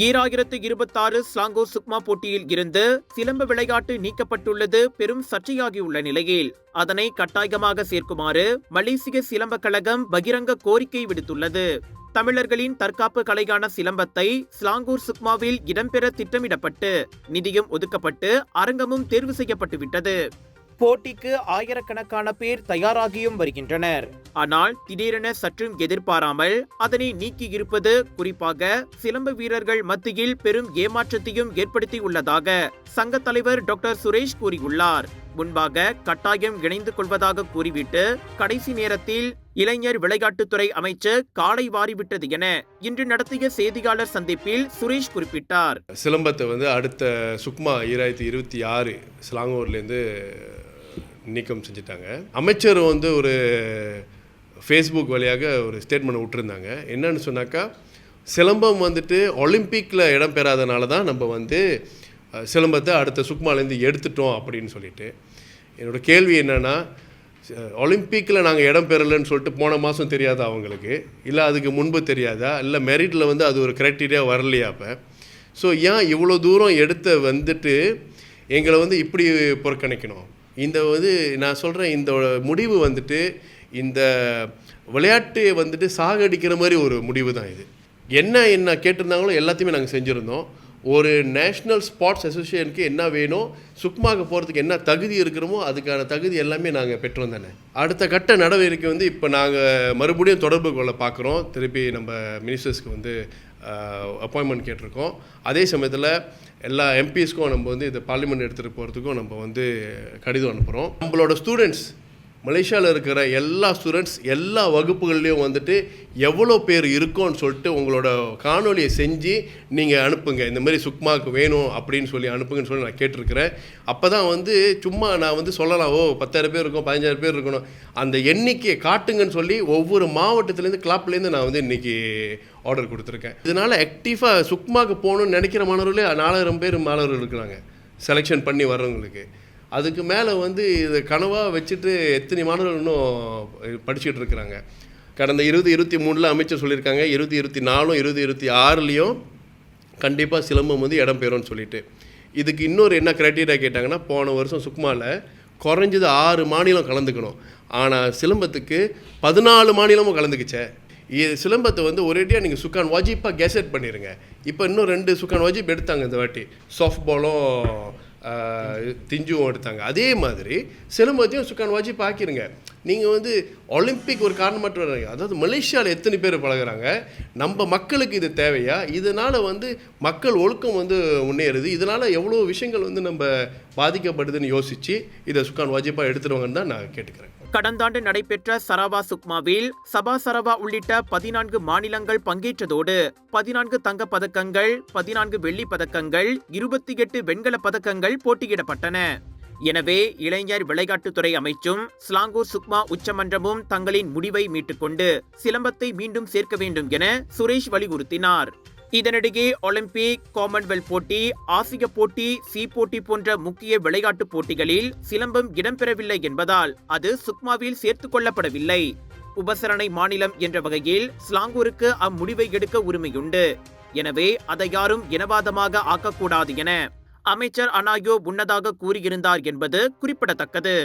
2026 ஸ்லாங்கூர் சுக்மா போட்டியில் இருந்து சிலம்ப விளையாட்டு நீக்கப்பட்டுள்ளது பெரும் சர்ச்சையாகியுள்ள நிலையில் அதனை கட்டாயமாக சேர்க்குமாறு மலேசிய சிலம்ப கழகம் பகிரங்க கோரிக்கை விடுத்துள்ளது. தமிழர்களின் தற்காப்பு கலையான சிலம்பத்தை ஸ்லாங்கூர் சுக்மாவில் இடம்பெற திட்டமிடப்பட்டு நிதியும் ஒதுக்கப்பட்டு அரங்கமும் தேர்வு செய்யப்பட்டு விட்டது. போட்டிக்கு ஆயிரக்கணக்கான பேர் தயாராகியும் வருகின்றனர். ஆனால் திடீரென சற்றும் எதிர்பாராமல் அதனை நீக்கியிருப்பது குறிப்பாக சிலம்ப வீரர்கள் மத்தியில் பெரும் ஏமாற்றத்தையும் ஏற்படுத்தியுள்ளதாக சங்க தலைவர் டாக்டர் சுரேஷ் கூறியுள்ளார். முன்பாக கட்டாயம் இணைந்து கொள்வதாக கூறிவிட்டு கடைசி நேரத்தில் இளைஞர் விளையாட்டுத்துறை அமைச்சர் காலை வாரிவிட்டது என இன்று நடத்திய செய்தியாளர் சந்திப்பில் சுரேஷ் குறிப்பிட்டார். சிலம்பத்தை அடுத்த சுக்மா 2026 ஸ்லாங்கூர்லேருந்து நீக்கம் செஞ்சுட்டாங்க. அமைச்சர் ஒரு ஃபேஸ்புக் வழியாக ஒரு ஸ்டேட்மெண்ட் விட்டுருந்தாங்க. என்னன்னு சொன்னாக்கா, சிலம்பம் ஒலிம்பிக்கில் இடம் பெறாதனால தான் நம்ம சிலம்பத்தை அடுத்த சுக்மாலேருந்து எடுத்துட்டோம் அப்படின்னு சொல்லிட்டு. என்னோடய கேள்வி என்னென்னா, ஒலிம்பிக்கில் நாங்கள் இடம் பெறலைன்னு சொல்லிட்டு போன மாதம் தெரியாதா அவங்களுக்கு? இல்லை அதுக்கு முன்பு தெரியாதா? இல்லை மெரிட்டில் அது ஒரு க்ரைட்டீரியா வரலையா? அப்போ ஸோ ஏன் இவ்வளோ தூரம் எடுத்து எங்களை இப்படி புறக்கணிக்கணும்? இந்த நான் சொல்கிறேன், இந்த முடிவு இந்த விளையாட்டை சாகடிக்கிற மாதிரி ஒரு முடிவு தான் இது. என்ன கேட்டிருந்தாங்களோ எல்லாத்தையுமே நாங்கள் செஞ்சுருந்தோம். ஒரு நேஷ்னல் ஸ்போர்ட்ஸ் அசோசியேஷனுக்கு என்ன வேணும், சுக்மாவுக்கு போகிறதுக்கு என்ன தகுதி இருக்கிறோமோ அதுக்கான தகுதி எல்லாமே நாங்கள் பெற்றோம் தானே. அடுத்த கட்ட நடவடிக்கை இப்போ நாங்கள் மறுபடியும் தொடர்பு கொள்ள பார்க்குறோம். திருப்பி நம்ம மினிஸ்டர்ஸ்க்கு அப்பாயின்மெண்ட் கேட்டிருக்கோம். அதே சமயத்தில் எல்லா எம்பிஸ்க்கும் நம்ம இது பார்லிமெண்ட் எடுத்துகிட்டு போகிறதுக்கும் நம்ம கடிதம் அனுப்புகிறோம். நம்மளோட ஸ்டூடெண்ட்ஸ், மலேசியாவில் இருக்கிற எல்லா ஸ்டூடெண்ட்ஸ் எல்லா வகுப்புகள்லேயும் எவ்வளோ பேர் இருக்கோன்னு சொல்லிட்டு உங்களோட காணொலியை செஞ்சு நீங்கள் அனுப்புங்க. இந்த மாதிரி சுக்மாவுக்கு வேணும் அப்படின்னு சொல்லி அனுப்புங்கன்னு சொல்லி நான் கேட்டிருக்கிறேன். அப்போ தான் சும்மா நான் சொல்லலாம், 10,000 பேர் இருக்கும், 15,000 பேர் இருக்கணும், அந்த எண்ணிக்கையை காட்டுங்கன்னு சொல்லி ஒவ்வொரு மாவட்டத்துலேருந்து கிளாப்லேருந்து நான் இன்றைக்கி ஆர்டர் கொடுத்துருக்கேன். இதனால் ஆக்டிவாக சுக்மாவுக்கு போகணுன்னு நினைக்கிற மாணவர்களே 4,000 பேர் மாணவர்கள் இருக்கிறாங்க செலெக்ஷன் பண்ணி வர்றவங்களுக்கு. அதுக்கு மேலே இதை கனவாக வச்சுட்டு எத்தனை மாணவர்கள் இன்னும் படிச்சுட்டு இருக்கிறாங்க. கடந்த 2023 அமைச்சர் சொல்லியிருக்காங்க, 2024 2026 கண்டிப்பாக சிலம்பம் இடம் பெறும்னு சொல்லிட்டு. இதுக்கு இன்னொரு என்ன க்ரைட்டீரியா கேட்டாங்கன்னா, போன வருஷம் சுக்மாவில் குறைஞ்சது 6 மாநிலம் கலந்துக்கணும். ஆனால் சிலம்பத்துக்கு 14 மாநிலமும் கலந்துக்குச்சே. சிலம்பத்தை ஒரேடியாக நீங்கள் சுக்கான் வாஜிப்பாக கேசட் பண்ணிடுங்க. இப்போ இன்னும் 2 சுக்கான் வாஜிப் எடுத்தாங்க இந்த வாட்டி, சாஃப்ட் பாலும் திஞ்சுவும் எடுத்தாங்க. அதே மாதிரி சிலம்பத்தையும் சுக்கான் வாஜிப் ஆக்கிருங்க. நீங்கள் ஒலிம்பிக் ஒரு காரணமற்ற, அதாவது மலேசியாவில் எத்தனை பேர் பழகிறாங்க, நம்ம மக்களுக்கு இது தேவையா? இதனால் மக்கள் ஒழுக்கம் முன்னேறுது. இதனால் எவ்வளோ விஷயங்கள் நம்ம பாதிக்கப்படுதுன்னு யோசித்து இதை சுக்கான் வாஜிப்பாக எடுத்துருவாங்கன்னு தான் நான் கேட்டுக்கிறேன். கடந்த ஆண்டு நடைபெற்ற சரவா சுக்மாவில் சபா சரவா உள்ளிட்ட 14 மாநிலங்கள் பங்கேற்றதோடு 14 தங்கப் பதக்கங்கள், 14 வெள்ளி பதக்கங்கள், 28 வெண்கலப் பதக்கங்கள் போட்டியிடப்பட்டன. எனவே இளைஞர் விளையாட்டுத்துறை அமைச்சும் ஸ்லாங்கூர் சுக்மா உச்சமன்றமும் தங்களின் முடிவை மீட்டுக்கொண்டு சிலம்பத்தை மீண்டும் சேர்க்க வேண்டும் என சுரேஷ் வலியுறுத்தினார். இதனிடையே ஒலிம்பிக், காமன்வெல்த் போட்டி, ஆசிய போட்டி, சி போட்டி போன்ற முக்கிய விளையாட்டுப் போட்டிகளில் சிலம்பம் இடம்பெறவில்லை என்பதால் அது சுக்மாவில் சேர்த்துக் கொள்ளப்படவில்லை. உபசரணை மாநிலம் என்ற வகையில் ஸ்லாங்கூருக்கு அம்முடிவை எடுக்க உரிமையுண்டு. எனவே அதை யாரும் இனவாதமாக ஆக்கக்கூடாது என அமைச்சர் அனாயோ முன்னதாக கூறியிருந்தார் என்பது குறிப்பிடத்தக்கது.